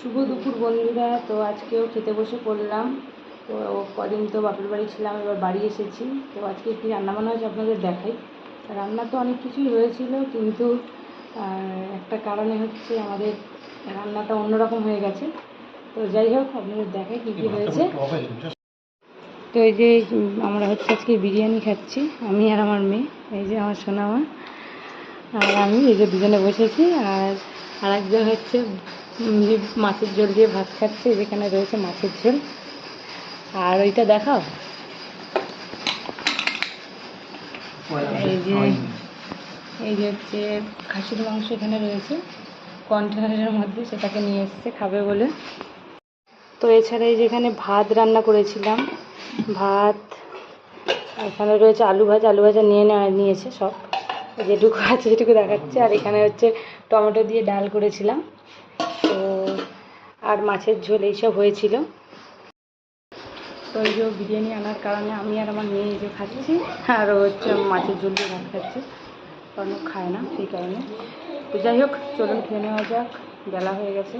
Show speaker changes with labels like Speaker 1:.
Speaker 1: শুভ দুপুর বন্ধুরা। তো আজকেও খেতে বসে পড়লাম। তো কদিন তো বাপের বাড়ি ছিলাম, এবার বাড়ি এসেছি। তো আজকে কী রান্নাবান্না হয়েছে আপনাদের দেখাই। রান্না তো অনেক কিছুই হয়েছিল, কিন্তু একটা কারণে হচ্ছে আমাদের রান্নাটা অন্যরকম হয়ে গেছে। তো যাই হোক, আপনাদের দেখাই কী কী হয়েছে। তো এই যে আমরা হচ্ছে আজকে বিরিয়ানি খাচ্ছি, আমি আর আমার মেয়ে। এই যে আমার সোনা মা আর আমি, এই যে দুজনে বসেছি। আর একজন হচ্ছে মাছের ঝোল দিয়ে ভাত খাচ্ছে। যেখানে রয়েছে মাছের ঝোল। আর ওইটা দেখাও, এই যে হচ্ছে খাসির মাংস এখানে রয়েছে কন্টেনারের মধ্যে, সেটাকে নিয়ে এসছে খাবে বলে। তো এছাড়া এই যে এখানে ভাত রান্না করেছিলাম, ভাত এখানে রয়েছে আলু ভাজা নিয়েছে সব, যেটুকু আছে যেটুকু দেখাচ্ছে। আর এখানে হচ্ছে টমেটো দিয়ে ডাল করেছিলাম, তো আর মাছের ঝোল এইসব হয়েছিল। তো এই যে বিরিয়ানি আনার কারণে আমি আর আমার মেয়ে যে খাচ্ছি, আর হচ্ছে মাছের ঝোল দিয়ে ভাত খাচ্ছে, কারণ খায় না সেই কারণে। তো যাই হোক, চলুন খেয়ে নেওয়া যাক, বেলা হয়ে গেছে।